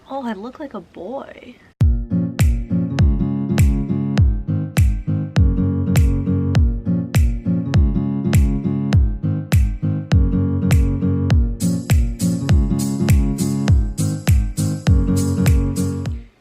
Oh, I look like a boy.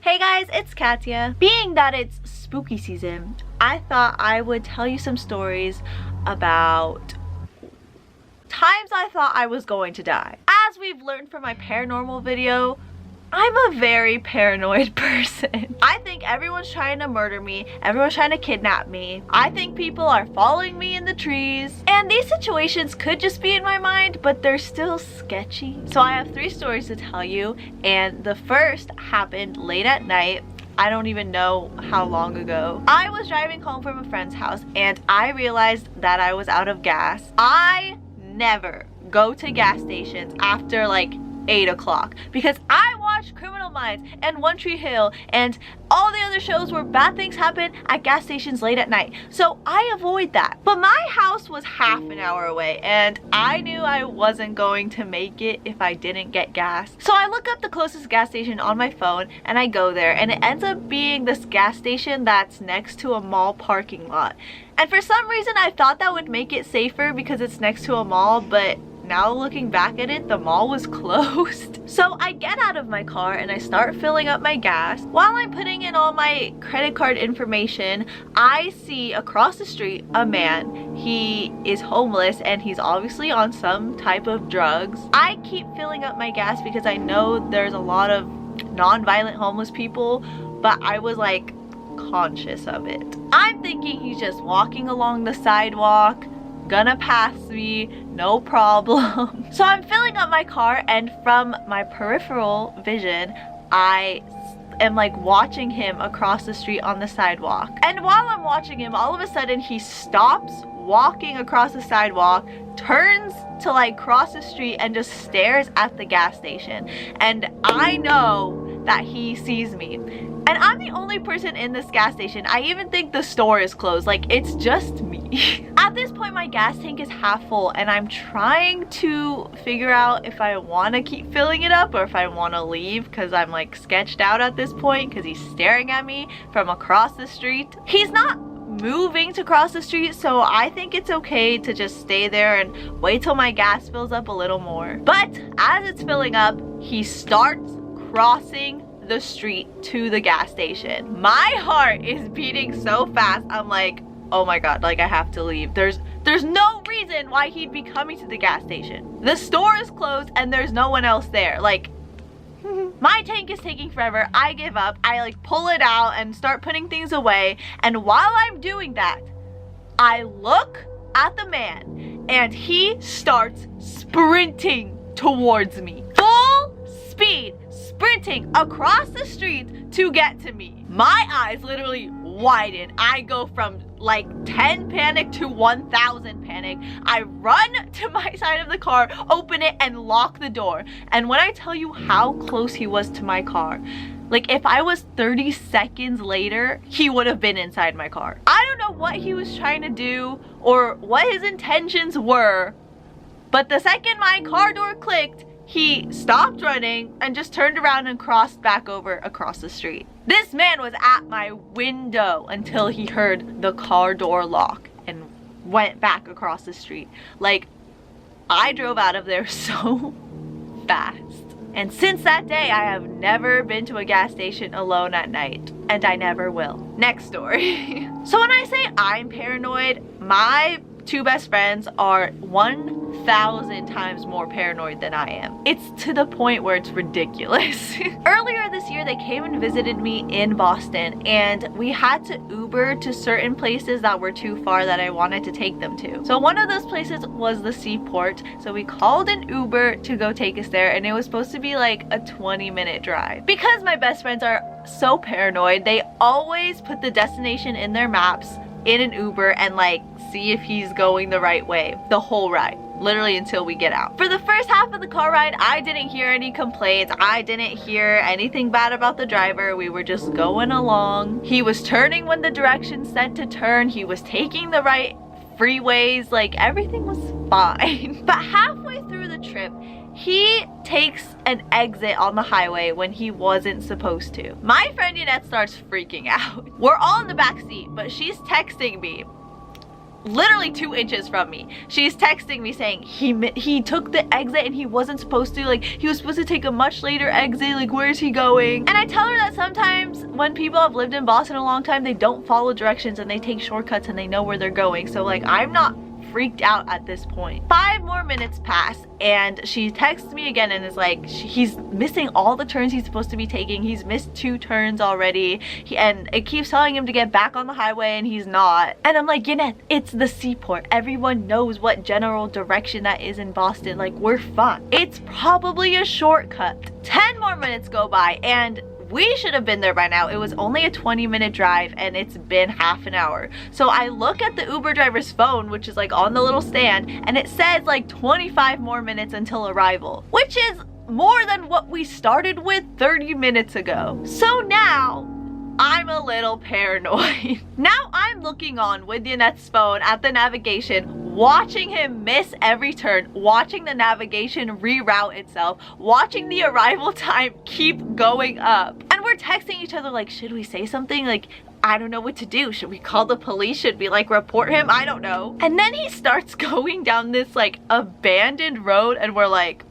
Hey guys, it's Katya. Being that it's spooky season, I thought I would tell you some stories about times I thought I was going to die. As we've learned from my paranormal video, I'm a very paranoid person. I think everyone's trying to murder me, everyone's trying to kidnap me. I think people are following me in the trees. And these situations could just be in my mind, but they're still sketchy. So I have 3 stories to tell you, and the first happened late at night. I don't even know how long ago. I was driving home from a friend's house and I realized that I was out of gas. I never go to gas stations after like 8 o'clock because I watch Criminal Minds and One Tree Hill and all the other shows where bad things happen at gas stations late at night. So I avoid that. But my house was half an hour away and I knew I wasn't going to make it if I didn't get gas. So I look up the closest gas station on my phone and I go there, and it ends up being this gas station that's next to a mall parking lot. And for some reason I thought that would make it safer because it's next to a mall, but now looking back at it, the mall was closed. So I get out of my car and I start filling up my gas. While I'm putting in all my credit card information, I see across the street a man. He is homeless and he's obviously on some type of drugs. I keep filling up my gas because I know there's a lot of non-violent homeless people, but I was like conscious of it. I'm thinking he's just walking along the sidewalk, gonna pass me, no problem. So I'm filling up my car, and from my peripheral vision, I am like watching him across the street on the sidewalk. And while I'm watching him, all of a sudden he stops walking across the sidewalk, turns to like cross the street, and just stares at the gas station. And I know that he sees me. And I'm the only person in this gas station. I even think the store is closed. Like, it's just me. At this point, my gas tank is half full and I'm trying to figure out if I want to keep filling it up or if I want to leave, because I'm like sketched out at this point because he's staring at me from across the street. He's not moving to cross the street, so I think it's okay to just stay there and wait till my gas fills up a little more. But as it's filling up, he starts crossing the street to the gas station. My heart is beating so fast. I'm like, oh my god, like I have to leave. There's no reason why he'd be coming to the gas station. The store is closed and there's no one else there. Like, my tank is taking forever. I give up. I like pull it out and start putting things away. And while I'm doing that, I look at the man and he starts sprinting towards me. Full speed, sprinting across the street to get to me. My eyes literally widen. I go from like 10 panic to 1000 panic. I run to my side of the car, open it, and lock the door. And when I tell you how close he was to my car, like if I was 30 seconds later, he would have been inside my car. I don't know what he was trying to do or what his intentions were, but the second my car door clicked, he stopped running and just turned around and crossed back over across the street. This man was at my window until he heard the car door lock and went back across the street. Like, I drove out of there so fast. And since that day, I have never been to a gas station alone at night, and I never will. Next story. So when I say I'm paranoid, my 2 best friends are 1,000 times more paranoid than I am. It's to the point where it's ridiculous. Earlier this year, they came and visited me in Boston, and we had to Uber to certain places that were too far that I wanted to take them to. So one of those places was the seaport, so we called an Uber to go take us there, and it was supposed to be like a 20-minute drive. Because my best friends are so paranoid, they always put the destination in their maps in an Uber and like see if he's going the right way the whole ride, literally until we get out. For the first half of the car ride, I didn't hear any complaints. I didn't hear anything bad about the driver. We were just going along. He was turning when the directions said to turn. He was taking the right freeways. Like, everything was fine. But halfway through the trip, he takes an exit on the highway when he wasn't supposed to. My friend Yanette starts freaking out. We're all in the back seat, but she's texting me literally 2 inches from me. She's texting me saying he took the exit and he wasn't supposed to, like he was supposed to take a much later exit, like where's he going? And I tell her that sometimes when people have lived in Boston a long time, they don't follow directions and they take shortcuts and they know where they're going. So like I'm not freaked out at this point. 5 more minutes pass and she texts me again and is like, he's missing all the turns he's supposed to be taking. He's missed 2 turns already. And it keeps telling him to get back on the highway and he's not. And I'm like, Yanette, it's the seaport. Everyone knows what general direction that is in Boston. Like, we're fine. It's probably a shortcut. 10 more minutes go by and we should have been there by now. It was only a 20-minute drive and it's been half an hour. So I look at the Uber driver's phone, which is like on the little stand, and it says like 25 more minutes until arrival, which is more than what we started with 30 minutes ago. So now I'm a little paranoid. Now I'm looking on with Yanette's phone at the navigation, watching him miss every turn, watching the navigation reroute itself, watching the arrival time keep going up. And we're texting each other like, should we say something? Like, I don't know what to do. Should we call the police? Should we like report him? I don't know. And then he starts going down this like abandoned road and we're like,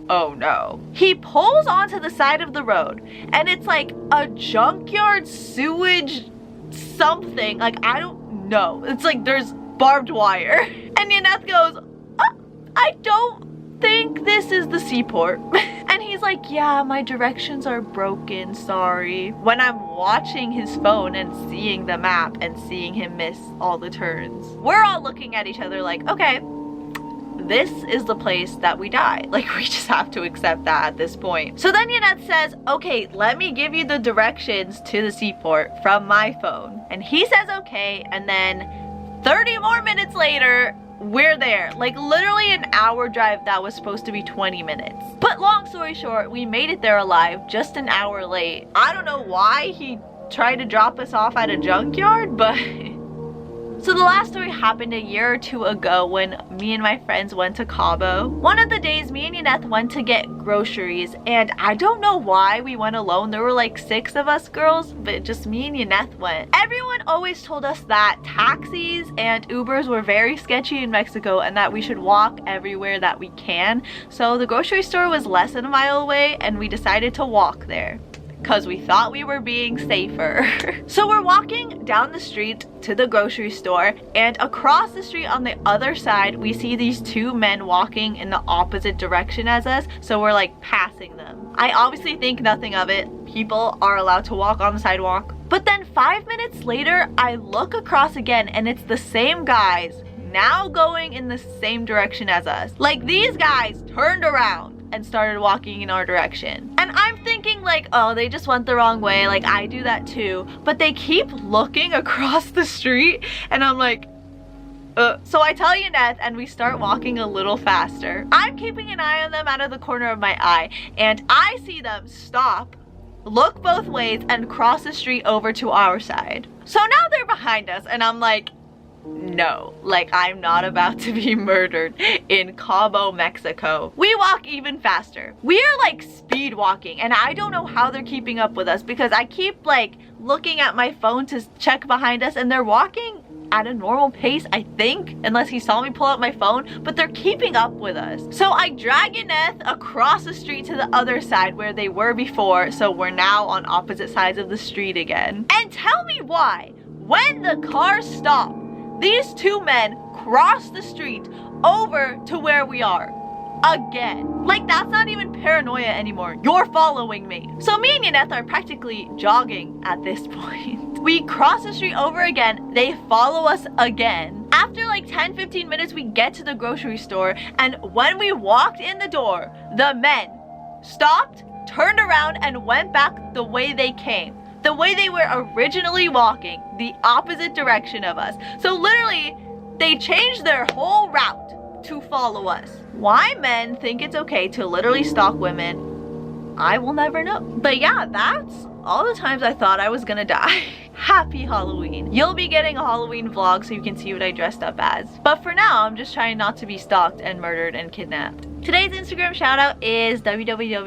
oh no. He pulls onto the side of the road and it's like a junkyard sewage something. Like, I don't know. It's like there's barbed wire. And Yanette goes, I don't think this is the seaport. And he's like, yeah, my directions are broken, sorry. When I'm watching his phone and seeing the map and seeing him miss all the turns, we're all looking at each other like, okay, this is the place that we die. Like, we just have to accept that at this point. So then Yanette says, okay, let me give you the directions to the seaport from my phone. And he says okay, and then 30 more minutes later, we're there. Like, literally an hour drive that was supposed to be 20 minutes. But long story short, we made it there alive, just an hour late. I don't know why he tried to drop us off at a junkyard, but so the last story happened a year or 2 ago when me and my friends went to Cabo. One of the days, me and Yanette went to get groceries, and I don't know why we went alone. There were like 6 of us girls, but just me and Yanette went. Everyone always told us that taxis and Ubers were very sketchy in Mexico and that we should walk everywhere that we can. So the grocery store was less than a mile away and we decided to walk there, because we thought we were being safer. So we're walking down the street to the grocery store, and across the street on the other side, we see these 2 men walking in the opposite direction as us, so we're like passing them. I obviously think nothing of it. People are allowed to walk on the sidewalk. But then 5 minutes later, I look across again and it's the same guys, now going in the same direction as us. Like, these guys turned around and started walking in our direction. And I'm thinking like, oh, they just went the wrong way. Like, I do that too. But they keep looking across the street and I'm like, so I tell Yanette and we start walking a little faster. I'm keeping an eye on them out of the corner of my eye and I see them stop, look both ways, and cross the street over to our side. So now they're behind us and I'm like, no, like, I'm not about to be murdered in Cabo, Mexico. We walk even faster. We are like speed walking and I don't know how they're keeping up with us because I keep like looking at my phone to check behind us and they're walking at a normal pace, I think, unless he saw me pull out my phone, but they're keeping up with us. So I drag Yanette across the street to the other side where they were before, so we're now on opposite sides of the street again. And tell me why, when the cars stop, these 2 men cross the street over to where we are again. Like, that's not even paranoia anymore. You're following me. So me and Yanette are practically jogging at this point. We cross the street over again. They follow us again. After like 10-15 minutes, we get to the grocery store. And when we walked in the door, the men stopped, turned around, and went back the way they came. The way they were originally walking, the opposite direction of us. So literally, they changed their whole route to follow us. Why men think it's okay to literally stalk women, I will never know. But yeah, that's all the times I thought I was gonna die. Happy Halloween. You'll be getting a Halloween vlog so you can see what I dressed up as. But for now, I'm just trying not to be stalked and murdered and kidnapped. Today's Instagram shout out is www_.k.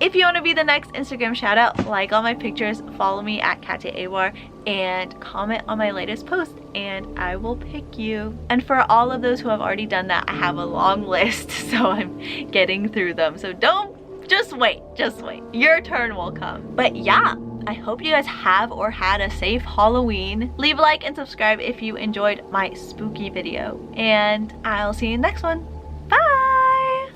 If you want to be the next Instagram shout out, like all my pictures, follow me at katyaawar, and comment on my latest post and I will pick you. And for all of those who have already done that, I have a long list, so I'm getting through them. So just wait. Your turn will come. But yeah, I hope you guys have or had a safe Halloween. Leave a like and subscribe if you enjoyed my spooky video. And I'll see you in the next one. Bye!